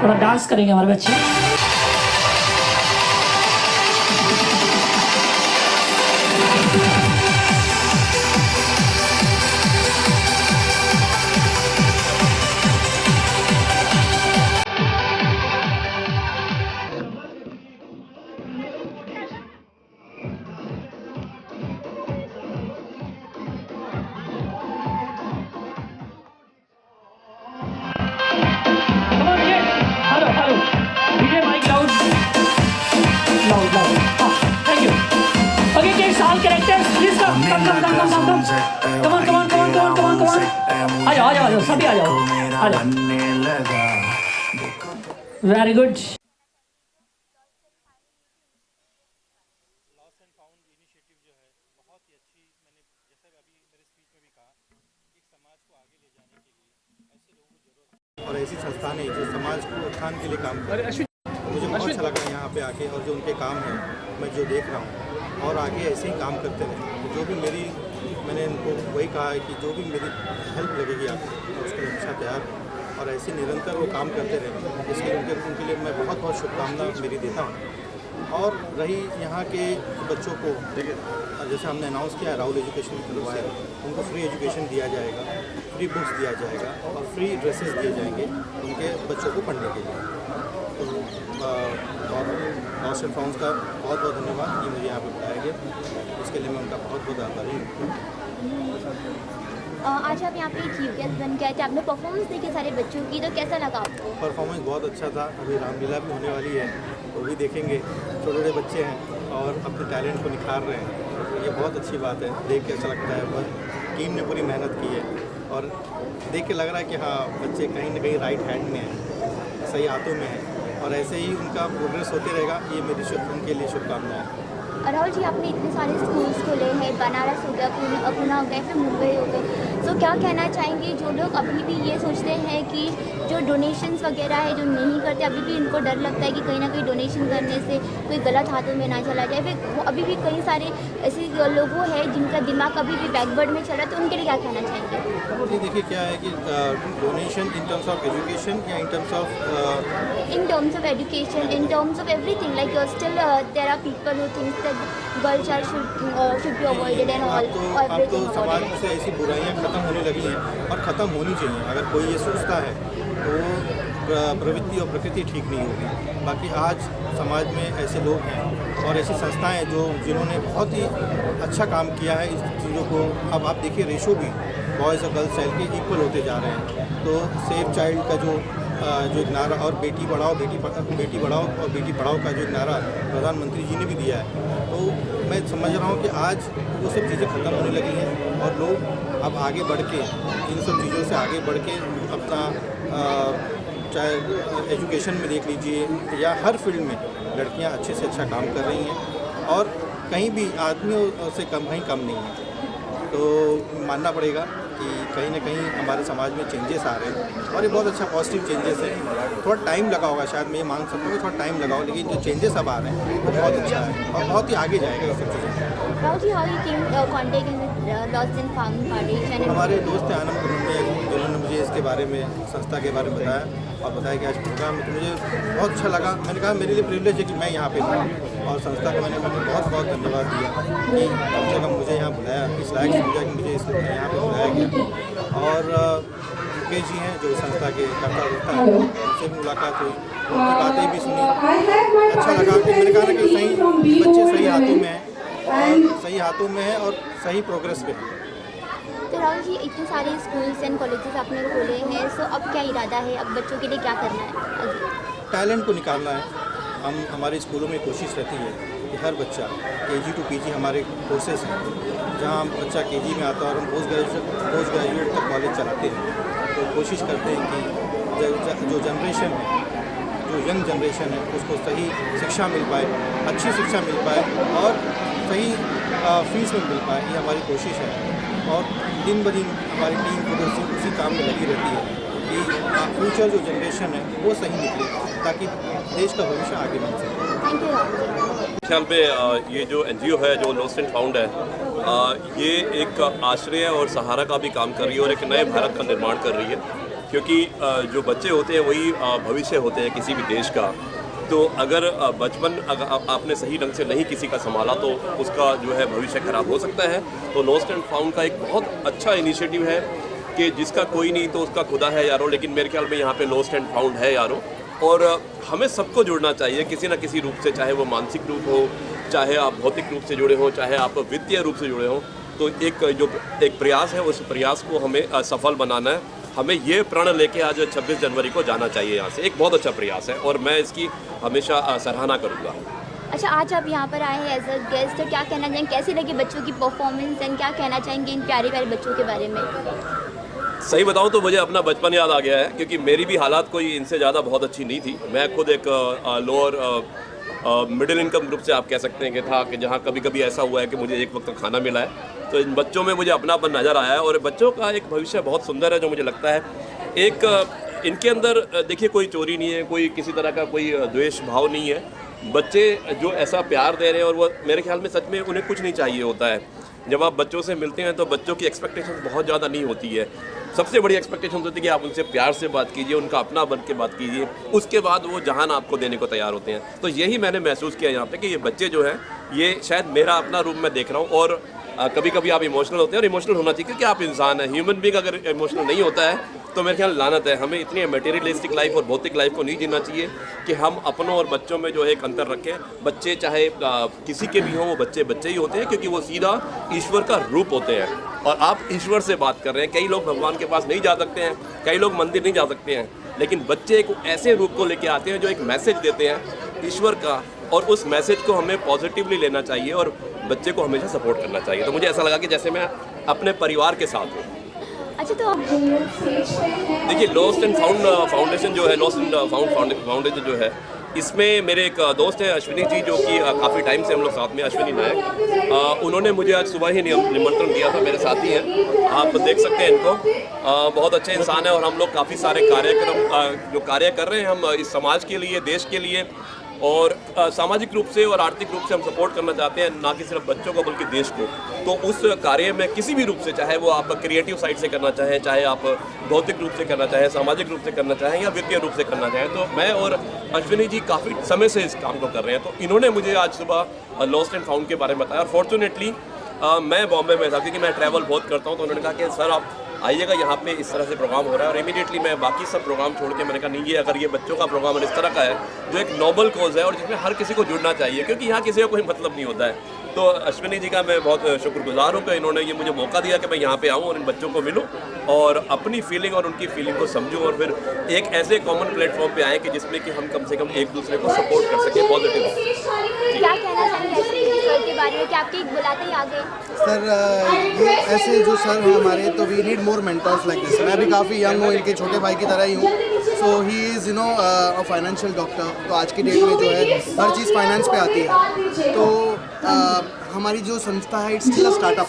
थोड़ा डांस करेंगे हमारे बच्चे। सभी आ जाओ। Very good. और ऐसी संस्थान है जो समाज को उत्थान के लिए काम कर रही है। मुझे बहुत अच्छा लगा यहाँ पे आके, और जो उनके काम है मैं जो देख रहा हूँ, और आगे ऐसे ही काम करते रहें। जो भी मैंने उनको वही कहा है कि जो भी मेरी हेल्प लगेगी आपको उसके लिए अच्छा तैयार हूँ, और ऐसे निरंतर वो काम करते रहें। इसलिए उनके लिए मैं बहुत बहुत शुभकामना मेरी देता हूँ। और रही यहाँ के बच्चों को, जैसे हमने अनाउंस किया राहुल एजुकेशन खुलवाया, उनको फ्री एजुकेशन दिया जाएगा, फ्री बुक्स दिया जाएगा और फ्री ड्रेसेस दिए जाएंगे उनके बच्चों को पढ़ने के लिए। तो और लॉस्ट एंड फाउंड का बहुत बहुत धन्यवाद कि मुझे यहाँ पर बुलाया गया, इसके लिए मैं उनका बहुत बहुत आभारी हूँ। आज आप यहाँ पे चीफ गेस्ट बन के आए थे, आपने परफॉर्मेंस देखी सारे बच्चों की, तो कैसा लगा आपको? परफॉर्मेंस बहुत अच्छा था। अभी रामलीला भी होने वाली है, वो भी देखेंगे। छोटे छोटे बच्चे हैं और अपने टैलेंट को निखार रहे हैं, ये बहुत अच्छी बात है। देख के अच्छा लगता है। बस टीम ने पूरी मेहनत की है और देख के लग रहा है कि हाँ, बच्चे कहीं ना कहीं राइट हैंड में हैं, सही हाथों में हैं, और ऐसे ही उनका प्रोग्रेस होते रहेगा। ये मेरी उनके लिए शुभकामनाएं हैं। राहुल जी, आपने इतने सारे स्कूल्स खोले हैं, बनारस हो गया, पुणे हो गया, फिर मुंबई हो गए, तो क्या कहना चाहेंगे जो लोग अभी भी ये सोचते हैं कि जो डोनेशंस वगैरह है जो नहीं करते, अभी भी इनको डर लगता है कि कहीं ना कहीं डोनेशन करने से कोई गलत हाथों में ना चला जाए, फिर अभी भी कई सारे ऐसे लोगों हैं जिनका दिमाग अभी भी बैकवर्ड में चला, तो उनके लिए क्या कहना चाहेंगे? देखिए क्या है कि donation in terms of education या in terms of education, in terms of everything, like still there are people who think that girl child should be avoided and all. अब तो समाज से ऐसी बुराइयां खत्म होने लगी हैं और ख़त्म होनी चाहिए। अगर कोई ये सोचता है तो प्रवृत्ति और प्रकृति ठीक नहीं होगी। बाकी आज समाज में ऐसे लोग हैं और ऐसी संस्थाएं हैं जिन्होंने बहुत ही अच्छा काम किया है इस चीज़ों को। अब आप देखिए रेशो भी बॉयज़ और गर्ल्स चाइल्ड के इक्वल होते जा रहे हैं। तो सेव चाइल्ड का जो एक नारा, और बेटी पढ़ाओ और बेटी पढ़ाओ का जो एक नारा प्रधानमंत्री जी ने भी दिया है, तो मैं समझ रहा हूँ कि आज वो सब चीज़ें ख़त्म होने लगी हैं और लोग अब आगे बढ़ के इन सब चीज़ों से आगे बढ़ के अपना चाहे एजुकेशन में देख लीजिए या हर फील्ड में लड़कियाँ अच्छे से अच्छा काम कर रही हैं और कहीं भी आदमियों से कहीं कम नहीं है। तो मानना पड़ेगा कि कहीं ना कहीं हमारे समाज में चेंजेस आ रहे हैं और ये बहुत अच्छा पॉजिटिव चेंजेस है। थोड़ा टाइम लगा होगा, शायद मैं ये मान सकता हूँ कि थोड़ा टाइम लगा होगा, लेकिन जो चेंजेस अब आ रहे हैं वो बहुत अच्छा है और बहुत ही आगे जाएगा ये सब चीज़ें। हमारे दोस्त हैं आनंद में, जिन्होंने मुझे इसके बारे में, संस्था के बारे में बताया और बताया कि आज प्रोग्राम में, तो मुझे बहुत अच्छा लगा। मैंने कहा मेरे लिए प्रिविलेज है कि मैं यहाँ पे हूँ और संस्था का मैंने बहुत बहुत धन्यवाद दिया कि कम से कम मुझे यहाँ बुलाया, इस लायक समझा कि मुझे इस यहाँ पर बुलाया गया। और मुकेश जी हैं जो संस्था के कर्ता वर्ता हैं, उनसे भी मुलाकात हुई, उनकी बातें भी सुनी, अच्छा लगा। कि मैंने कहा कि सही बच्चे सही हाथों में हैं और सही हाथों में है और सही प्रोग्रेस पे है। तो राहुल जी, इतने सारे स्कूल्स एंड कॉलेजेस आपने खोले हैं, सो अब क्या इरादा है, अब बच्चों के लिए क्या करना है? टैलेंट को निकालना है। हमारे स्कूलों में कोशिश रहती है कि हर बच्चा KG to PG हमारे कोर्सेज हैं, जहाँ बच्चा KG में आता है और हम पोस्ट ग्रेजुएट तक कॉलेज चलाते हैं। तो कोशिश करते हैं कि जो जनरेशन है, जो यंग जनरेशन है, उसको सही शिक्षा मिल पाए, अच्छी शिक्षा मिल पाए और सही फीस में मिल पाए, ये हमारी कोशिश है। और दिन ब दिन हमारी टीम उसी काम में लगी रहती है कि फ्यूचर जो जनरेशन है वो सही निकले, ताकि देश का भविष्य आगे बढ़ सके। ख्याल में ये जो NGO है, जो लॉस्ट एंड फाउंड है, ये एक आश्रय और सहारा का भी काम कर रही है और एक नए भारत का निर्माण कर रही है। क्योंकि जो बच्चे होते हैं वही भविष्य होते हैं किसी भी देश का। तो अगर बचपन अगर आपने सही ढंग से नहीं किसी का संभाला तो उसका जो है भविष्य खराब हो सकता है। तो लॉस्ट एंड फाउंड का एक बहुत अच्छा इनिशिएटिव है कि जिसका कोई नहीं तो उसका खुदा है यारो, लेकिन मेरे ख्याल में यहाँ पे लॉस्ट एंड फाउंड है यारो। और हमें सबको जुड़ना चाहिए किसी न किसी रूप से, चाहे वो मानसिक रूप हो, चाहे आप भौतिक रूप से जुड़े हों, चाहे आप वित्तीय रूप से जुड़े हों। तो एक प्रयास है, उस प्रयास को हमें सफल बनाना है। हमें ये प्रण लेके आज 26 जनवरी को जाना चाहिए यहाँ से। एक बहुत अच्छा प्रयास है और मैं इसकी हमेशा सराहना करूँगा। अच्छा, आज आप यहाँ पर आए हैं एज अ गेस्ट, तो क्या कहना चाहेंगे, कैसे लगी बच्चों की परफॉर्मेंस एंड क्या कहना चाहेंगे इन प्यारे प्यारे बच्चों के बारे में? सही बताऊं तो मुझे अपना बचपन याद आ गया है, क्योंकि मेरी भी हालात कोई इनसे ज़्यादा बहुत अच्छी नहीं थी। मैं खुद एक लोअर मिडिल इनकम ग्रुप से आप कह सकते हैं कि था, कि जहाँ कभी कभी ऐसा हुआ है कि मुझे एक वक्त का खाना मिला है। तो इन बच्चों में मुझे अपनापन नज़र आया है और बच्चों का एक भविष्य बहुत सुंदर है जो मुझे लगता है। एक इनके अंदर देखिए कोई चोरी नहीं है, कोई किसी तरह का कोई द्वेष भाव नहीं है। बच्चे जो ऐसा प्यार दे रहे हैं और वो मेरे ख्याल में सच में उन्हें कुछ नहीं चाहिए होता है। जब आप बच्चों से मिलते हैं तो बच्चों की एक्सपेक्टेशन बहुत ज़्यादा नहीं होती है। सबसे बड़ी एक्सपेक्टेशन होती है कि आप उनसे प्यार से बात कीजिए, उनका अपना बन के बात कीजिए, उसके बाद वो जहान आपको देने को तैयार होते हैं। तो यही मैंने महसूस किया यहाँ पे कि ये बच्चे जो हैं ये शायद मेरा अपना रूप में देख रहा हूँ। और कभी कभी आप इमोशनल होते हैं और इमोशनल होना चाहिए क्योंकि आप इंसान हैं। ह्यूमन बीइंग अगर इमोशनल नहीं होता है तो मेरे ख्याल लानत है। हमें इतनी मटेरियलिस्टिक लाइफ और भौतिक लाइफ को नहीं जीना चाहिए कि हम अपनों और बच्चों में जो है एक अंतर रखें। बच्चे चाहे किसी के भी हों, वो बच्चे बच्चे ही होते हैं क्योंकि वो सीधा ईश्वर का रूप होते हैं। और आप ईश्वर से बात कर रहे हैं। कई लोग भगवान के पास नहीं जा सकते हैं, कई लोग मंदिर नहीं जा सकते हैं, लेकिन बच्चे एक ऐसे रूप को लेके आते हैं जो एक मैसेज देते हैं ईश्वर का, और उस मैसेज को हमें पॉजिटिवली लेना चाहिए और बच्चे को हमेशा सपोर्ट करना चाहिए। तो मुझे ऐसा लगा कि जैसे मैं अपने परिवार के साथ हूँ। अच्छा, तो देखिए लॉस्ट एंड फाउंड फाउंडेशन जो है, लॉस्ट एंड फाउंड फाउंडेशन जो है, इसमें मेरे एक दोस्त हैं अश्विनी जी, जो कि काफ़ी टाइम से हम लोग साथ में, अश्विनी नायक। उन्होंने मुझे आज सुबह ही निमंत्रण दिया था, मेरे साथी हैं, आप देख सकते हैं इनको। बहुत अच्छे इंसान है और हम लोग काफ़ी सारे कार्यक्रम जो कार्य कर रहे हैं हम इस समाज के लिए, देश के लिए, और सामाजिक रूप से और आर्थिक रूप से हम सपोर्ट करना चाहते हैं, ना कि सिर्फ बच्चों को बल्कि देश को। तो उस कार्य में किसी भी रूप से, चाहे वो आप क्रिएटिव साइड से करना चाहें, चाहे आप भौतिक रूप से करना चाहें, सामाजिक रूप से करना चाहें या वित्तीय रूप से करना चाहें, तो मैं और अश्विनी जी काफ़ी समय से इस काम को कर रहे हैं। तो इन्होंने मुझे आज सुबह लॉस्ट एंड फाउंड के बारे में बताया। और फॉर्चुनेटली मैं बॉम्बे में था क्योंकि मैं ट्रैवल बहुत करता हूँ। तो उन्होंने कहा कि सर आप आइएगा, यहाँ पे इस तरह से प्रोग्राम हो रहा है। और इमीडिएटली मैं बाकी सब प्रोग्राम छोड़ के मैंने कहा नहीं, ये अगर ये बच्चों का प्रोग्राम इस तरह का है जो एक नोबल कॉज है और जिसमें हर किसी को जुड़ना चाहिए, क्योंकि यहाँ किसी का कोई मतलब नहीं होता है। तो अश्विनी जी का मैं बहुत शुक्रगुजार हूँ कि इन्होंने ये मुझे मौका दिया कि मैं यहाँ पे आऊँ और इन बच्चों को मिलूँ और अपनी फीलिंग और उनकी फीलिंग को समझूँ, और फिर एक ऐसे कॉमन प्लेटफॉर्म पे आएँ कि जिसमें कि हम कम से कम एक दूसरे को सपोर्ट कर सकें पॉजिटिव। क्या कहना चाहेंगे सर के बारे में कि आपके बुलाते ही आ गए? सर ये ऐसे जो सर हैं हमारे, तो we need more mentors like this. मैं भी काफ़ी यंग हूँ, इनके छोटे भाई की तरह ही हूँ। So he is you know a financial doctor. तो आज की डेट में जो है हर चीज़ फाइनेंस पे आती है। तो हमारी जो संस्था है it's still a startup.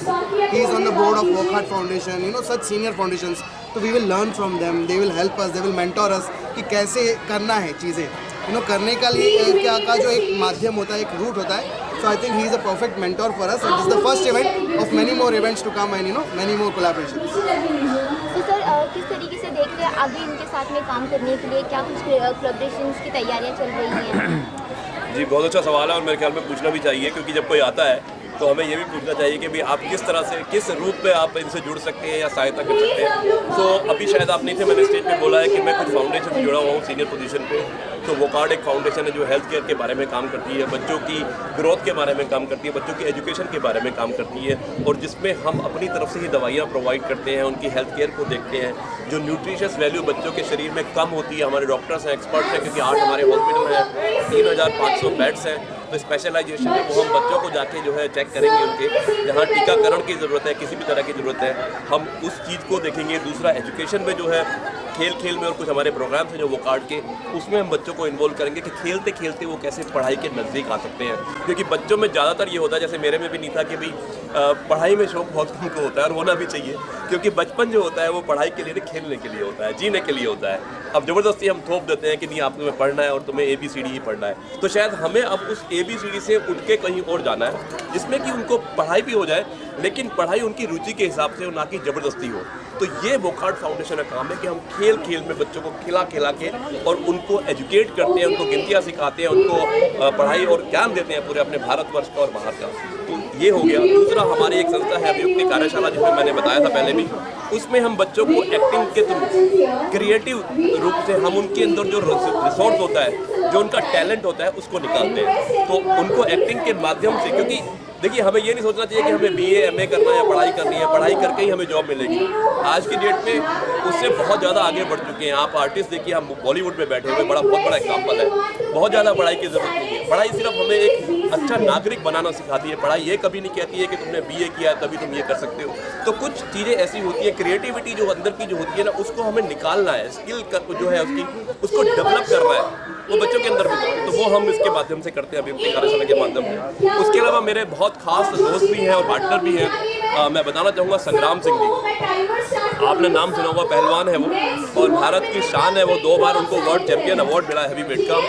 He is on the board of Work Hard Foundation, you know such senior foundations. तो we will learn from them, they will help us, they will mentor us कि कैसे करना है चीज़ें, you know करने का लिए क्या का जो एक माध्यम होता है, एक रूट होता है। So I think he is a perfect mentor for us, and this is the first event of many more events to come, and you know many more collaborations. तो सर किस तरीके से देख रहे हैं आगे इनके साथ में काम करने के लिए, क्या कुछ कोलैबोरेशंस की तैयारियां चल रही हैं? जी बहुत अच्छा सवाल है और मेरे ख्याल में पूछना भी चाहिए, क्योंकि जब कोई आता है तो हमें ये भी पूछना चाहिए कि भाई आप किस तरह से, किस रूप में आप इनसे जुड़ सकते हैं या सहायता कर सकते हैं। तो अभी शायद आप नहीं थे, मैंने स्टेज पे बोला है कि मैं कुछ फाउंडेशन से जुड़ा हुआ हूँ सीनियर पोजीशन पे। तो वोकार्ड एक फाउंडेशन है जो हेल्थ केयर के बारे में काम करती है, बच्चों की ग्रोथ के बारे में काम करती है, बच्चों की एजुकेशन के बारे में काम करती है, और जिसमें हम अपनी तरफ से ही दवाइयाँ प्रोवाइड करते हैं, उनकी हेल्थ केयर को देखते हैं। जो न्यूट्रिशियस वैल्यू बच्चों के शरीर में कम होती है, हमारे डॉक्टर्स हैं, एक्सपर्ट्स हैं, क्योंकि 8 हमारे हॉस्पिटल हैं, 3500 बेड्स हैं। तो स्पेशलाइजेशन में वो हम बच्चों को जाके जो है चेक करेंगे, उनके जहाँ टीकाकरण की ज़रूरत है, किसी भी तरह की ज़रूरत है, हम उस चीज़ को देखेंगे। दूसरा एजुकेशन में जो है खेल में और कुछ हमारे प्रोग्राम्स हैं जो वो कार्ड के, उसमें हम बच्चों को इन्वॉल्व करेंगे कि खेलते खेलते वो कैसे पढ़ाई के नज़दीक आ सकते हैं। क्योंकि बच्चों में ज़्यादातर ये होता है, जैसे मेरे में भी नहीं था, कि भाई पढ़ाई में शौक बहुत कम को होता है और होना भी चाहिए, क्योंकि बचपन जो होता है वो पढ़ाई के लिए नहीं, खेलने के लिए होता है, जीने के लिए होता है। अब ज़बरदस्ती हम थोप देते हैं कि नहीं आप तुम्हें पढ़ना है और तुम्हें ABCD ही पढ़ना है। तो शायद हमें अब उस ABCD से उठ के कहीं और जाना है, जिसमें कि उनको पढ़ाई भी हो जाए, लेकिन पढ़ाई उनकी रुचि के हिसाब से हो, ना कि ज़बरदस्ती हो। तो ये वोकार्ड फाउंडेशन का काम है कि हम खेल खेल में बच्चों को खिला खिला के और उनको एजुकेट करते हैं, उनको गिनतियाँ सिखाते हैं, उनको पढ़ाई और ज्ञान देते हैं पूरे अपने भारतवर्ष का और बाहर का। तो ये हो गया। दूसरा, हमारी एक संस्था है अभियुक्ति कार्यशाला, जिसमें मैंने बताया था पहले भी, उसमें हम बच्चों को एक्टिंग के थ्रू क्रिएटिव रूप से हम उनके अंदर जो रिसोर्स होता है, जो उनका टैलेंट होता है, उसको निकालते हैं। तो उनको एक्टिंग के माध्यम से, क्योंकि देखिए हमें ये नहीं सोचना चाहिए कि हमें BA MA करना है या पढ़ाई करनी है, पढ़ाई करके ही हमें जॉब मिलेगी। आज की डेट में उससे बहुत ज़्यादा आगे बढ़ चुके हैं। आप आर्टिस्ट देखिए, हम बॉलीवुड में बैठे हुए, बहुत बड़ा एग्जाम्पल है। बहुत ज़्यादा पढ़ाई की ज़रूरत नहीं है। पढ़ाई सिर्फ हमें एक अच्छा नागरिक बनाना सिखाती है। पढ़ाई ये कभी नहीं कहती है कि तुमने BA किया है तभी तुम ये कर सकते हो। तो कुछ चीज़ें ऐसी होती है, क्रिएटिविटी जो अंदर की जो होती है ना, उसको हमें निकालना है, स्किल जो है उसको डेवलप करना है, वो बच्चों के अंदर भी। तो वो हम इसके माध्यम से करते हैं, अभियुक्ति कार्यशाला के माध्यम से। उसके अलावा मेरे बहुत खास दोस्त भी हैं और पार्टनर भी हैं। मैं बताना चाहूँगा संग्राम सिंह जी, आपने नाम सुना होगा, पहलवान है वो और भारत की शान है वो। 2 बार उनको वर्ल्ड चैंपियन अवार्ड मिला हैवी वेट का।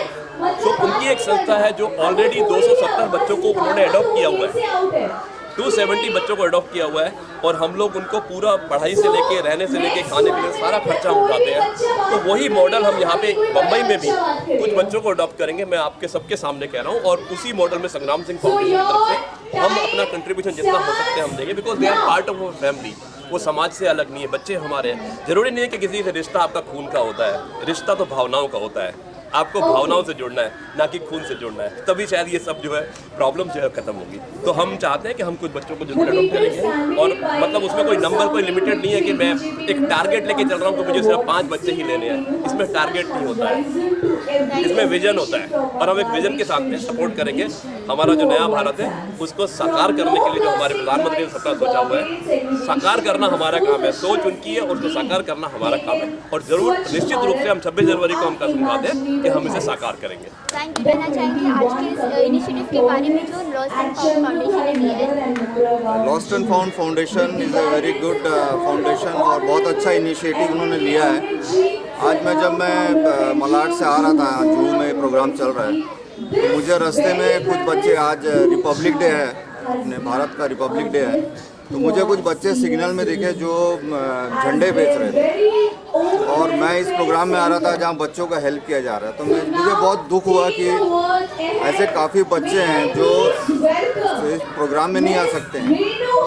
तो उनकी एक संस्था है जो ऑलरेडी 270 बच्चों को उन्होंने अडॉप्ट किया हुआ है, 270 बच्चों को अडॉप्ट किया हुआ है। और हम लोग उनको पूरा पढ़ाई से लेके, रहने से लेके, खाने पीने सारा खर्चा उठाते हैं। तो वही मॉडल हम यहाँ पे बम्बई में भी कुछ बच्चों को अडॉप्ट करेंगे, मैं आपके सबके सामने कह रहा हूँ। और उसी मॉडल में संग्राम सिंह फाउंडेशन की तरफ से हम अपना कंट्रीब्यूशन जितना हो सकते हैं हम देंगे, because they are part of our family. वो समाज से अलग नहीं है, बच्चे हमारे हैं। जरूरी नहीं है कि किसी से रिश्ता आपका खून का होता है, रिश्ता तो भावनाओं का होता है। आपको भावनाओं से जुड़ना है, ना कि खून से जुड़ना है, तभी शायद ये सब जो है प्रॉब्लम जो है खत्म होगी। तो हम चाहते हैं कि हम कुछ बच्चों को जरूर अडॉप्ट करेंगे। और मतलब उसमें कोई नंबर, कोई लिमिटेड नहीं है कि मैं एक टारगेट लेके चल रहा हूँ कि मुझे सिर्फ 5 बच्चे ही लेने हैं। इसमें टारगेट नहीं होता है, इसमें विजन होता है। और हम एक विजन के साथ में सपोर्ट करेंगे। हमारा जो नया भारत है उसको साकार करने के लिए जो हमारे प्रधानमंत्री ने सपना सोचा हुआ है, साकार करना हमारा काम है। सोच उनकी है और उसको साकार करना हमारा काम है। और जरूर निश्चित रूप से हम 26 जनवरी को हम कसम खाते हैं कि हम इसे साकार करेंगे। थैंक यू कहना चाहेंगे आज के इस इनिशिएटिव के बारे में जो लॉस्ट एंड फाउंड फाउंडेशन ने लिया है। Lost and found foundation is a very good foundation और बहुत अच्छा इनिशिएटिव उन्होंने लिया है। आज जब मैं मलाड से आ रहा था, जूहू में प्रोग्राम चल रहा है, तो मुझे रास्ते में कुछ बच्चे, आज रिपब्लिक डे है, अपने भारत का रिपब्लिक डे है, तो मुझे कुछ बच्चे सिग्नल में दिखे जो झंडे बेच रहे थे। और मैं इस प्रोग्राम में आ रहा था जहाँ बच्चों का हेल्प किया जा रहा है। तो मुझे बहुत दुख हुआ कि ऐसे काफ़ी बच्चे हैं जो इस प्रोग्राम में नहीं आ सकते हैं,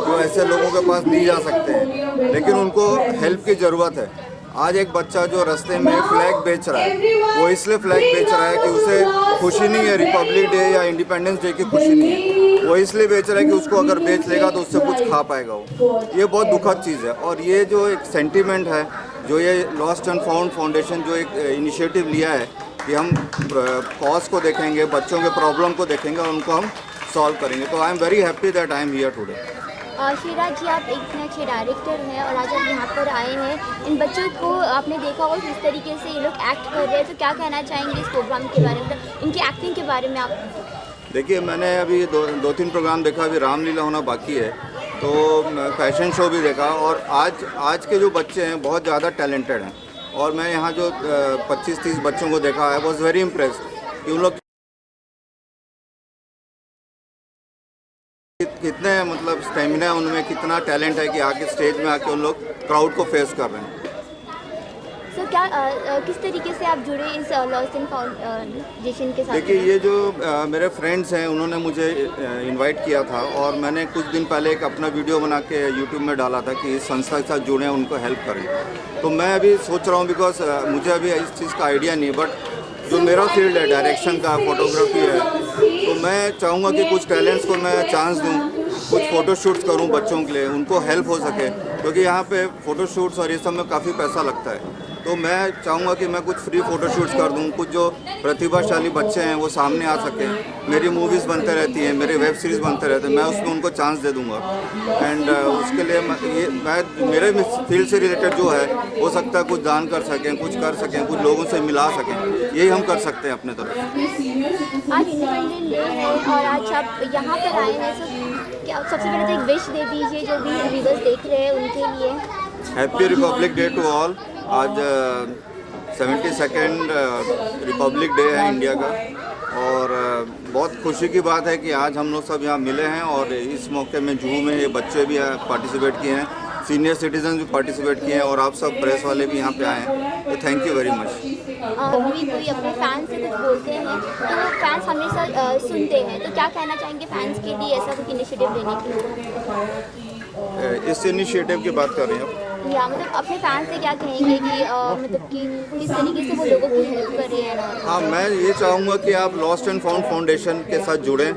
जो ऐसे लोगों के पास नहीं जा सकते हैं, लेकिन उनको हेल्प की ज़रूरत है। आज एक बच्चा जो रास्ते में फ्लैग बेच रहा है, वो इसलिए फ्लैग बेच रहा है कि उसे खुशी नहीं है, रिपब्लिक डे या इंडिपेंडेंस डे की खुशी नहीं है। वो इसलिए बेच रहा है कि उसको अगर बेच लेगा तो उससे कुछ खा पाएगा वो। ये बहुत दुखद चीज़ है। और ये जो एक सेंटीमेंट है, जो ये लॉस्ट एंड फाउंड फाउंडेशन जो एक इनिशिएटिव लिया है कि हम कॉज को देखेंगे, बच्चों के प्रॉब्लम को देखेंगे और उनको हम सॉल्व करेंगे। तो I am very happy that I am here today. Shriraj ji, आप एक इतने अच्छे डायरेक्टर हैं और आज आप यहाँ पर आए हैं। इन बच्चों को आपने देखा होगा किस तरीके से ये लोग एक्ट कर रहे हैं, तो क्या कहना चाहेंगे इस प्रोग्राम के बारे में, इनकी एक्टिंग के बारे में आप? देखिए, मैंने अभी दो तीन प्रोग्राम देखा, अभी रामलीला होना बाकी है, तो फैशन शो भी देखा। और आज के जो बच्चे हैं बहुत ज़्यादा टैलेंटेड हैं। और मैं यहाँ जो 25-30 बच्चों को देखा, आई वॉज वेरी इम्प्रेस्ड कि उन लोग कितने मतलब स्टेमिना है उनमें, कितना टैलेंट है कि आके स्टेज में आके उन लोग क्राउड को फेस कर रहे हैं। सर, क्या किस तरीके से आप जुड़े इस लॉस्ट एंड फाउंडेशन के साथ? देखिए, ये जो मेरे फ्रेंड्स हैं उन्होंने मुझे इनवाइट किया था और मैंने कुछ दिन पहले एक अपना वीडियो बना के यूट्यूब में डाला था कि इस संस्था के साथ जुड़े, उनको हेल्प करें। तो मैं अभी सोच रहा हूँ, बिकॉज मुझे अभी इस चीज़ का आइडिया नहीं, बट जो मेरा फील्ड है डायरेक्शन का, फोटोग्राफी है, तो मैं चाहूँगा कि कुछ टैलेंट्स को मैं चांस दूँ, कुछ फ़ोटो शूट्स करूँ बच्चों के लिए, उनको हेल्प हो सके, क्योंकि यहाँ पे फ़ोटो शूट्स और ये सब में काफ़ी पैसा लगता है। तो मैं चाहूँगा कि मैं कुछ फ्री फ़ोटो शूट्स कर दूँ, कुछ जो प्रतिभाशाली बच्चे हैं वो सामने आ सकें। मेरी मूवीज़ बनते रहती हैं, मेरे वेब सीरीज़ बनते रहते हैं, मैं उसमें उनको चांस दे दूँगा। एंड उसके लिए मैं मेरे फील्ड से रिलेटेड जो है, हो सकता है कुछ दान कर सकें, कुछ कर सकें, कुछ लोगों से मिला सकें, यही हम कर सकते हैं अपने तरफ। आज इंडिपेंडेंस डे है और आज आप यहाँ पर आए हैं, तो क्या सबसे पहले तो एक विश दे दीजिए जो भी व्यूअर्स देख रहे हैं उनके लिए। Happy republic day to all. आज 72nd रिपब्लिक डे है इंडिया का और बहुत खुशी की बात है कि आज हम लोग सब यहाँ मिले हैं और इस मौके में जूहू में ये बच्चे भी पार्टिसिपेट किए हैं। सीनियर सिटीजन भी पार्टिसिपेट किए हैं और आप सब प्रेस वाले भी यहाँ पे आए हैं, तो थैंक यू वेरी मच। कभी कोई अपने फैंस से कुछ बोलते हैं तो फैंस हमेशा सुनते हैं, तो क्या कहना चाहेंगे फैंस के लिए ऐसा कुछ इनिशिएटिव लेने के लिए? इस इनिशिएटिव की बात कर रहे हैं आप? या मतलब अपने फैंस से क्या कहेंगे कि मतलब कि किस तरीके से वो लोगों की हेल्प कर रहे हैं? हाँ, मैं ये चाहूँगा कि आप लॉस्ट एंड फाउंड फाउंडेशन के साथ जुड़ें,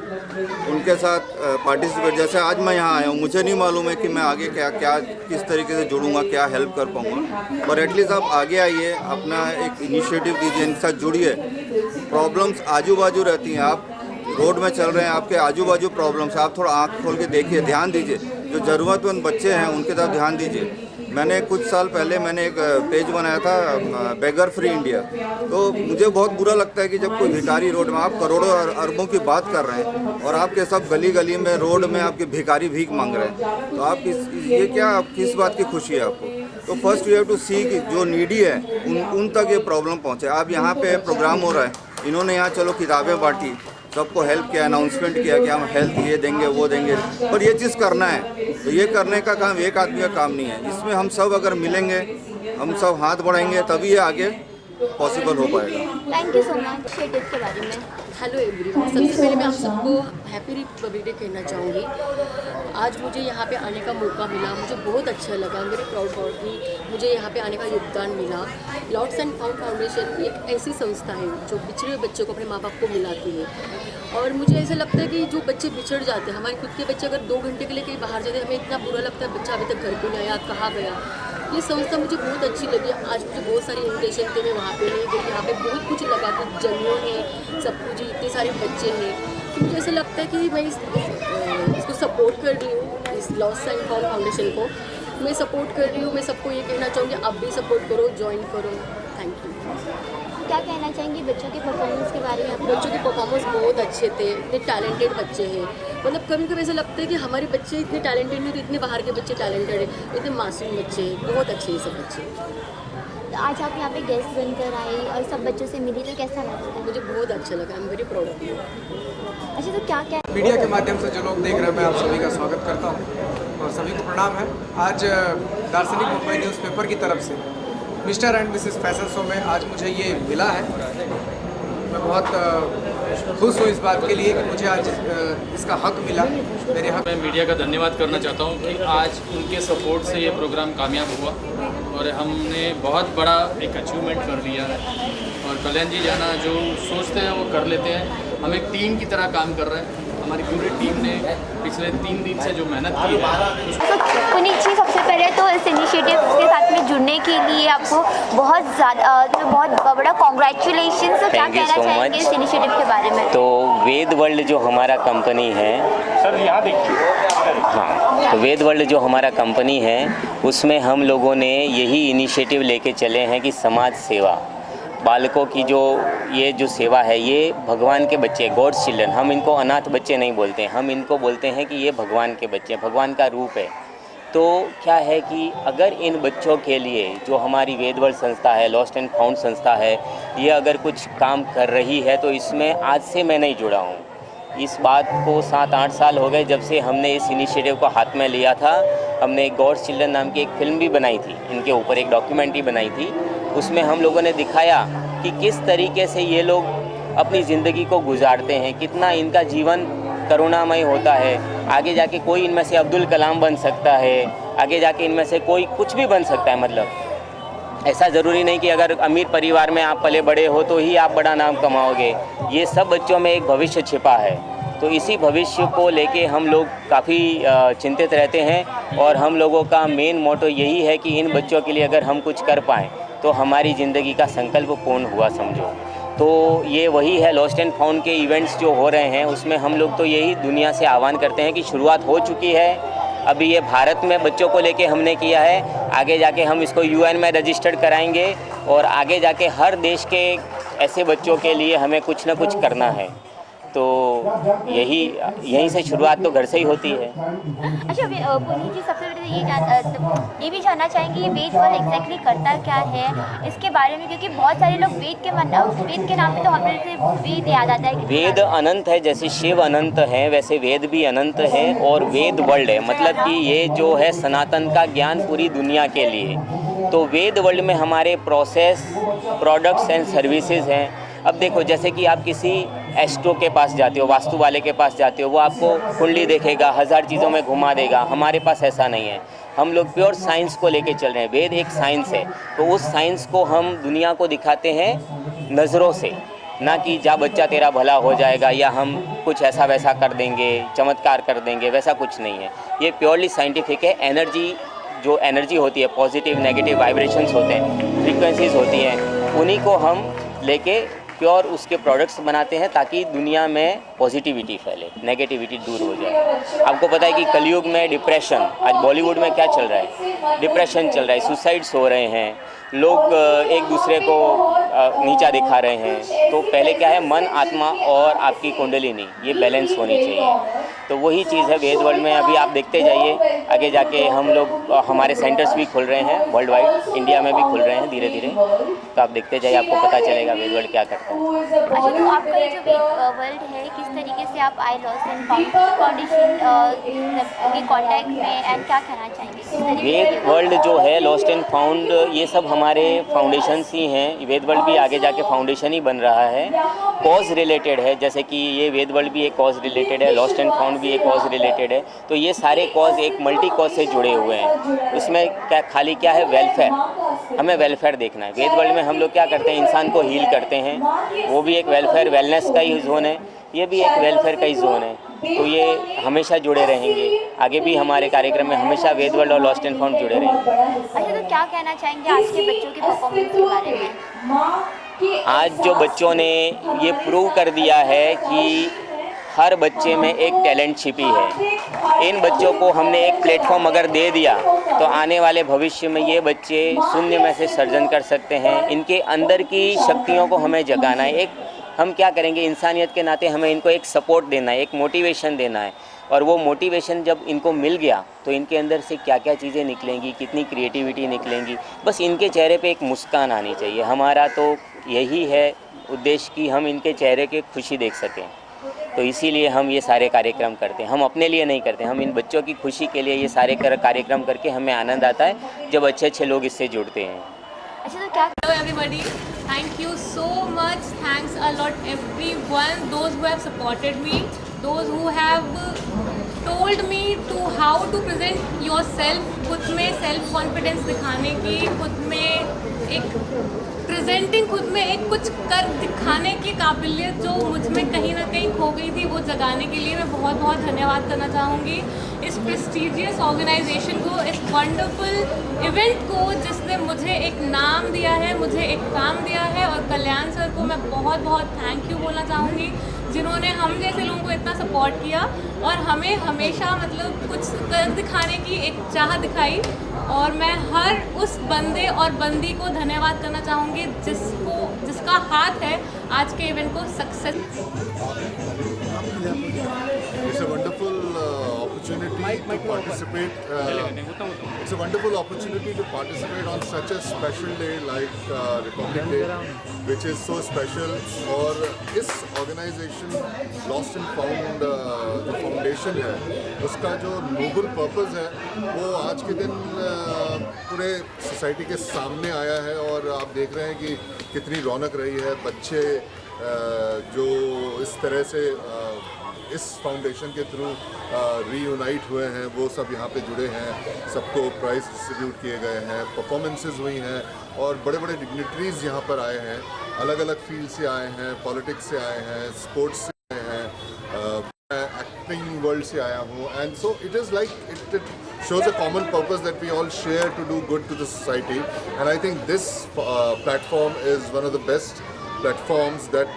उनके साथ पार्टिसिपेट। जैसे आज मैं यहाँ आया हूँ, मुझे नहीं मालूम है कि मैं आगे क्या किस तरीके से जुड़ूंगा, क्या हेल्प कर पाऊँगा, पर एटलीस्ट आप आगे आइए, अपना एक इनिशिएटिव दीजिए, इनके साथ जुड़िए। प्रॉब्लम्स आजू बाजू रहती हैं, आप रोड में चल रहे हैं, आपके आजू बाजू प्रॉब्लम्स, आप थोड़ा आँख खोल के देखिए, ध्यान दीजिए। जो ज़रूरतमंद बच्चे हैं उनके तरफ ध्यान दीजिए। मैंने कुछ साल पहले एक पेज बनाया था बेगर फ्री इंडिया, तो मुझे बहुत बुरा लगता है कि जब कोई भिखारी रोड में, आप करोड़ों और अरबों की बात कर रहे हैं और आपके सब गली गली में रोड में आपके भिखारी भीख मांग रहे हैं, तो आप ये क्या, किस बात की खुशी है आपको? तो फर्स्ट यू हैव टू सी कि जो नीडी है उन तक ये प्रॉब्लम पहुँचे। आप यहाँ पे प्रोग्राम हो रहा है, इन्होंने यहाँ चलो किताबें बांटी, सबको हेल्प किया, अनाउंसमेंट किया कि हम हेल्थ ये देंगे वो देंगे, पर ये चीज़ करना है, तो ये करने का काम एक आदमी का काम नहीं है। इसमें हम सब अगर मिलेंगे, हम सब हाथ बढ़ाएंगे, तभी ये आगे पॉसिबल हो पाएगा। Thank you so much initiative के बारे में। हेलो एवरीवन, सबसे पहले मैं आप सबको हैप्पी रिपब्लिक डे कहना चाहूँगी। आज मुझे यहाँ पे आने का मौका मिला, मुझे बहुत अच्छा लगा, मेरे प्राउड कि मुझे यहाँ पे आने का योगदान मिला। लॉस्ट एंड फाउंड फाउंडेशन एक ऐसी संस्था है जो बिछड़े बच्चों को अपने माँ बाप को मिलाती है, और मुझे ऐसा लगता है कि जो बच्चे बिछड़ जाते हैं, हमारे खुद के बच्चे अगर 2 घंटे के लिए कहीं बाहर जाते हैं, हमें इतना बुरा लगता है बच्चा अभी तक घर पे नहीं आया, कहाँ गया। ये संस्था मुझे बहुत अच्छी लगी। आज मुझे बहुत सारी इन्विटेशन थे, मैं वहाँ पे नहीं गई, यहाँ पे बहुत कुछ लगा, कुछ जमीन है, सब कुछ, इतने सारे बच्चे हैं, तो मुझे ऐसा लगता है कि मैं इसको सपोर्ट कर रही हूँ, इस लॉस्ट एंड फाउंड फाउंडेशन को मैं सपोर्ट कर रही हूँ। मैं सबको ये कहना चाहूँगी, आप भी सपोर्ट करो, ज्वाइन करो। Thank you. क्या कहना चाहेंगे बच्चों के परफॉर्मेंस के बारे में? बच्चों के परफॉर्मेंस बहुत अच्छे थे, इतने टैलेंटेड बच्चे हैं। मतलब कभी कभी ऐसा लगता है कि हमारे बच्चे इतने टैलेंटेड नहीं, तो इतने बाहर के बच्चे टैलेंटेड हैं, इतने मासूम बच्चे हैं, बहुत अच्छे हैं सब बच्चे। तो आज आप यहाँ पे गेस्ट बनकर आए और सब बच्चों से मिली, तो कैसा लगा? मुझे बहुत अच्छा लगा, आई am very proud of you. अच्छा, तो क्या मीडिया के माध्यम से जो लोग देख रहे हैं, मैं आप सभी का स्वागत करता हूँ और सभी को प्रणाम है। आज दार्शनिक मुंबई न्यूज़पेपर की तरफ से mister and Mrs fashion show में आज मुझे ये मिला है। मैं बहुत खुश हूँ इस बात के लिए कि मुझे आज इसका हक मिला, मेरे हक। मैं मीडिया का धन्यवाद करना चाहता हूँ कि आज उनके सपोर्ट से ये प्रोग्राम कामयाब हुआ और हमने बहुत बड़ा एक अचीवमेंट कर लिया है। और कल्याण जी जाना जो सोचते हैं वो कर लेते हैं। हम एक टीम की तरह काम कर रहे हैं। हमारी पूरी टीम ने पिछले 3 दिन से जो मेहनत की है। तो पुनीत जी, सबसे पहले तो इस इनिशिएटिव के साथ में जुड़ने के लिए आपको बहुत ज़्यादा बहुत बड़ा कॉन्ग्रेचुलेशन। तो क्या कहना चाहेंगे इस इनिशिएटिव के बारे में? तो वेद वर्ल्ड जो हमारा कंपनी है, सर यहाँ देखिए, हाँ, तो वेद वर्ल्ड जो हमारा कंपनी है उसमें हम लोगों ने यही इनिशिएटिव लेके चले हैं कि समाज सेवा, बालकों की जो सेवा है, ये भगवान के बच्चे, गॉड्स चिल्ड्रन। हम इनको अनाथ बच्चे नहीं बोलते, हम इनको बोलते हैं कि ये भगवान के बच्चे, भगवान का रूप है। तो क्या है कि अगर इन बच्चों के लिए जो हमारी वेद वर्ल्ड संस्था है, लॉस्ट एंड फाउंड संस्था है, ये अगर कुछ काम कर रही है, तो इसमें आज से मैं नहीं जुड़ा हूँ। इस बात को 7-8 साल हो गए जब से हमने इस इनिशिएटिव को हाथ में लिया था। हमने गॉड्स चिल्ड्रन नाम की एक फ़िल्म भी बनाई थी, इनके ऊपर एक डॉक्यूमेंट्री बनाई थी। उसमें हम लोगों ने दिखाया कि किस तरीके से ये लोग अपनी ज़िंदगी को गुजारते हैं, कितना इनका जीवन करुणामय होता है। आगे जाके कोई इनमें से अब्दुल कलाम बन सकता है, आगे जाके इनमें से कोई कुछ भी बन सकता है। मतलब ऐसा ज़रूरी नहीं कि अगर अमीर परिवार में आप पले बड़े हो तो ही आप बड़ा नाम कमाओगे। ये सब बच्चों में एक भविष्य छिपा है। तो इसी भविष्य को लेके हम लोग काफ़ी चिंतित रहते हैं और हम लोगों का मेन मोटो यही है कि इन बच्चों के लिए अगर हम कुछ कर पाएँ तो हमारी ज़िंदगी का संकल्प पूर्ण हुआ समझो। तो ये वही है, लॉस्ट एंड फाउंड के इवेंट्स जो हो रहे हैं उसमें हम लोग तो यही दुनिया से आह्वान करते हैं कि शुरुआत हो चुकी है। अभी ये भारत में बच्चों को लेके हमने किया है, आगे जाके हम इसको UN में रजिस्टर्ड कराएंगे और आगे जाके हर देश के ऐसे बच्चों के लिए हमें कुछ ना कुछ करना है। तो यहीं से शुरुआत तो घर से ही होती है। अच्छा पुनीत जी, सबसे पहले ये भी जानना चाहेंगे ये वेद वर्ल्ड एग्जैक्टली करता क्या है इसके बारे में, क्योंकि बहुत सारे लोग वेद के नाम पे तो हमें से वेद याद आता है कि वेद अनंत है, जैसे शिव अनंत है वैसे वेद भी अनंत है और वेद वर्ल्ड है, मतलब कि ये जो है सनातन का ज्ञान पूरी दुनिया के लिए। तो वेद वर्ल्ड में हमारे प्रोसेस, प्रोडक्ट्स एंड सर्विसेज हैं। अब देखो, जैसे कि आप किसी एस्ट्रो के पास जाते हो, वास्तु वाले के पास जाते हो, वो आपको कुंडली देखेगा, 1000 चीज़ों में घुमा देगा। हमारे पास ऐसा नहीं है, हम लोग प्योर साइंस को लेके चल रहे हैं। वेद एक साइंस है, तो उस साइंस को हम दुनिया को दिखाते हैं नज़रों से, ना कि जा बच्चा तेरा भला हो जाएगा या हम कुछ ऐसा वैसा कर देंगे, चमत्कार कर देंगे, वैसा कुछ नहीं है। ये प्योरली साइंटिफिक है। एनर्जी, जो एनर्जी होती है, पॉजिटिव नेगेटिव वाइब्रेशंस होते हैं, फ्रीक्वेंसीज होती हैं, उन्हीं को हम लेके प्योर उसके प्रोडक्ट्स बनाते हैं ताकि दुनिया में पॉजिटिविटी फैले, नेगेटिविटी दूर हो जाए। आपको पता है कि कलयुग में डिप्रेशन, आज बॉलीवुड में क्या चल रहा है, डिप्रेशन चल रहा है, सुसाइड्स हो रहे हैं, लोग एक दूसरे को नीचा दिखा रहे हैं। तो पहले क्या है, मन, आत्मा और आपकी कुंडलिनी, ये बैलेंस होनी चाहिए। तो वही चीज़ है वेद वर्ल्ड में। अभी आप देखते जाइए, आगे जाके हम लोग, हमारे सेंटर्स भी खुल रहे हैं वर्ल्ड वाइड, इंडिया में भी खुल रहे हैं धीरे धीरे। तो आप देखते जाइए, आपको पता चलेगा वेद वर्ल्ड क्या करता है। अच्छा, तो आपका ये जो वेद वर्ल्ड है, किस तरीके से आप आई लॉस्ट एंड फाउंडेशन के कॉन्टैक्ट में, एंड क्या कहना चाहेंगे? वेद वर्ल्ड जो है, लॉस्ट एंड फाउंड, ये सब हमारे फाउंडेशंस ही हैं। वेद वर्ल्ड भी आगे जाके फाउंडेशन ही बन रहा है, कॉज रिलेटेड है। जैसे कि ये वेद वर्ल्ड भी एक कॉज रिलेटेड है, लॉस्ट एंड फाउंड भी एक कॉज रिलेटेड है। तो ये सारे कॉज एक मल्टी कॉज से जुड़े हुए हैं। उसमें क्या खाली क्या है, वेलफेयर, हमें वेलफेयर देखना है। वेद वर्ल्ड में हम लोग क्या करते हैं, इंसान को हील करते हैं, वो भी एक वेलफेयर, वेलनेस का ही जोन है, ये भी एक वेलफेयर का ही जोन है। तो ये हमेशा जुड़े रहेंगे, आगे भी हमारे कार्यक्रम में हमेशा वेद वर्ल्ड और लॉस्ट एंड फाउंड जुड़े रहेंगे। अच्छा, तो क्या कहना चाहेंगे आज के बच्चों के परफॉर्मेंस के बारे में? आज जो बच्चों ने ये प्रूव कर दिया है कि हर बच्चे में एक टैलेंट छिपी है। इन बच्चों को हमने एक प्लेटफॉर्म अगर दे दिया तो आने वाले भविष्य में ये बच्चे शून्य में से सर्जन कर सकते हैं। इनके अंदर की शक्तियों को हमें जगाना है। एक हम क्या करेंगे, इंसानियत के नाते हमें इनको एक सपोर्ट देना है, एक मोटिवेशन देना है। और वो मोटिवेशन जब इनको मिल गया तो इनके अंदर से क्या क्या चीज़ें निकलेंगी, कितनी क्रिएटिविटी निकलेंगी, बस इनके चेहरे पे एक मुस्कान आनी चाहिए। हमारा तो यही है उद्देश्य कि हम इनके चेहरे के खुशी देख सकें। तो इसीलिए हम ये सारे कार्यक्रम करते हैं। हम अपने लिए नहीं करते, हम इन बच्चों की खुशी के लिए ये सारे कार्यक्रम करके हमें आनंद आता है जब अच्छे अच्छे लोग इससे जुड़ते हैं। अच्छा, तो क्या Hello everybody, thank you so much, thanks a lot everyone, those who have supported me, those who have told me to how to present yourself, खुद में सेल्फ कॉन्फिडेंस दिखाने की, खुद में एक प्रेजेंटिंग, खुद में एक कुछ कर दिखाने की काबिलियत जो मुझ में कहीं ना कहीं खो गई थी, वो जगाने के लिए मैं बहुत बहुत धन्यवाद करना चाहूँगी इस प्रेस्टीजियस ऑर्गेनाइजेशन को, इस वंडरफुल इवेंट को, जिसने मुझे एक नाम दिया है, मुझे एक काम दिया है। और कल्याण सर को मैं बहुत बहुत थैंक यू बोलना चाहूँगी, जिन्होंने हम जैसे लोगों को इतना सपोर्ट किया और हमें हमेशा मतलब कुछ कर दिखाने की एक चाह दिखाई। और मैं हर उस बंदे और बंदी को धन्यवाद करना चाहूँगी जिसका हाथ है आज के इवेंट को success. It's a wonderful opportunity to participate. It's a wonderful opportunity to participate on such a special day like Republic Day, which is so special. और इस organization Lost and Found जो foundation है, उसका जो noble purpose है, वो आज के दिन पूरे society के सामने आया है। और आप देख रहे हैं कि कितनी रौनक रही है। बच्चे जो इस तरह से इस फाउंडेशन के थ्रू रीयूनाइट हुए हैं, वो सब यहाँ पे जुड़े हैं। सबको प्राइज़ डिस्ट्रीब्यूट किए गए हैं, परफॉर्मेंसेस हुई हैं और बड़े बड़े डिग्निटरीज़ यहाँ पर आए हैं, अलग अलग फील्ड से आए हैं, पॉलिटिक्स से आए हैं, स्पोर्ट्स से आए हैं, एक्टिंग वर्ल्ड से आया हूँ। And so it is like it shows a common purpose that we all share to do good to the society. And I think this platform is one of the best platforms that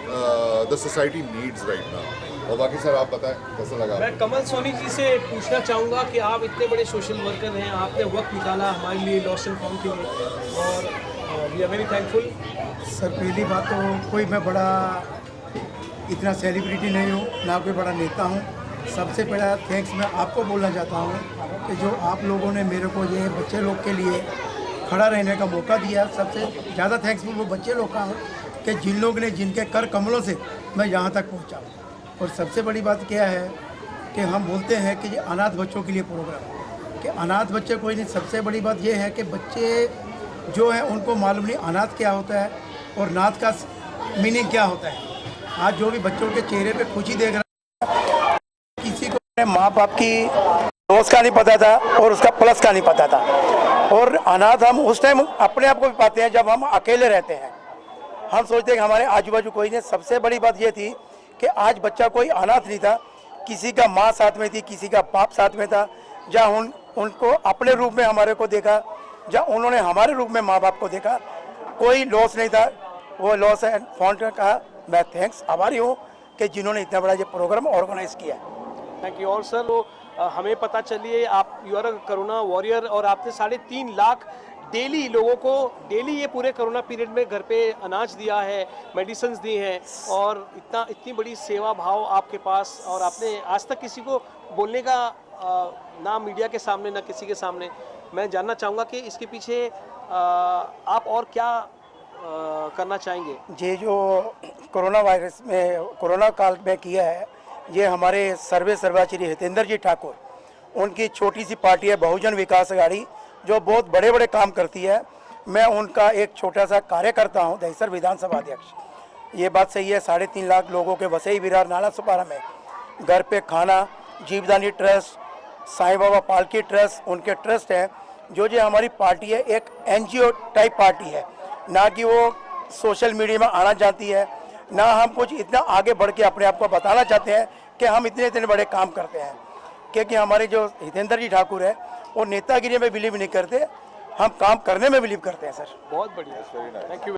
the society needs right now. और बाकी sir आप बताएं कैसा लगा? मैं कमल सोनी जी से पूछना चाहूँगा कि आप इतने बड़े सोशल वर्कर हैं, आपने वक्त निकाला हमारे लिए लॉस्ट एंड फाउंड के लिए, और we are very thankful. Sir पहली बात तो कोई मैं बड़ा इतना सेलिब्रिटी नहीं हूँ, ना कोई बड़ा नेता हूँ। सबसे पहला थैंक्स मैं आपको बोलना चाहता हूँ कि जो आप लोगों ने मेरे को ये बच्चे लोग के लिए खड़ा रहने का मौका दिया। सबसे ज़्यादा थैंक्सफुल वो बच्चे लोग का हूँ कि जिन लोग ने जिनके कर कमलों से मैं यहाँ तक पहुँचा हूँ। और सबसे बड़ी बात क्या है कि हम बोलते हैं कि ये अनाथ बच्चों के लिए प्रोग्राम कि अनाथ बच्चे कोई नहीं। सबसे बड़ी बात ये है कि बच्चे जो हैं उनको मालूम नहीं अनाथ क्या होता है और नाथ का मीनिंग क्या होता है। आज जो भी बच्चों के चेहरे पे खुशी देख रहा है, किसी को माँ बाप की दोस्त का नहीं पता था और उसका प्लस का नहीं पता था। और अनाथ हम उस टाइम अपने आप को भी पाते हैं जब हम अकेले रहते हैं। हम सोचते हैं कि हमारे आजू बाजू कोई नहीं। सबसे बड़ी बात ये थी कि आज बच्चा कोई अनाथ नहीं था, किसी का माँ साथ में थी, किसी का बाप साथ में था। जहाँ उनको अपने रूप में हमारे को देखा, जहाँ उन्होंने हमारे रूप में माँ बाप को देखा, कोई लॉस नहीं था। वो लॉस एंड फाउंड का मैं थैंक्स आभारी हूँ कि जिन्होंने इतना बड़ा ये प्रोग्राम ऑर्गेनाइज किया। Thank you. और सर वो हमें पता चलिए आप यू आर कोरोना वॉरियर और आपने 3.5 लाख डेली लोगों को डेली ये पूरे कोरोना पीरियड में घर पे अनाज दिया है, मेडिसिन दी हैं और इतनी बड़ी सेवा भाव आपके पास। और आपने आज तक किसी को बोलने का ना मीडिया के सामने ना किसी के सामने। मैं जानना चाहूँगा कि इसके पीछे आप और क्या करना चाहेंगे। ये जो कोरोना वायरस में कोरोना काल में किया है, ये हमारे सर्वा श्री हितेंद्र जी ठाकुर, उनकी छोटी सी पार्टी है बहुजन विकास अघाड़ी, जो बहुत बड़े बड़े काम करती है। मैं उनका एक छोटा सा कार्यकर्ता हूँ, दहिसर विधानसभा अध्यक्ष। ये बात सही है, 3.5 लाख लोगों के वसई विरार नाला सुपारा में घर पे खाना, जीवदानी ट्रस्ट, साईं बाबा पालकी ट्रस्ट, उनके ट्रस्ट हैं। जो हमारी पार्टी है एक NGO टाइप पार्टी है, ना कि वो सोशल मीडिया में आना चाहती है, ना हम कुछ इतना आगे बढ़ के अपने आप को बताना चाहते हैं कि हम इतने बड़े काम करते हैं। क्योंकि हमारे जो हितेंद्र जी ठाकुर है वो नेतागिरी में बिलीव नहीं करते, हम काम करने में बिलीव करते हैं सर। बहुत बढ़िया, थैंक यू।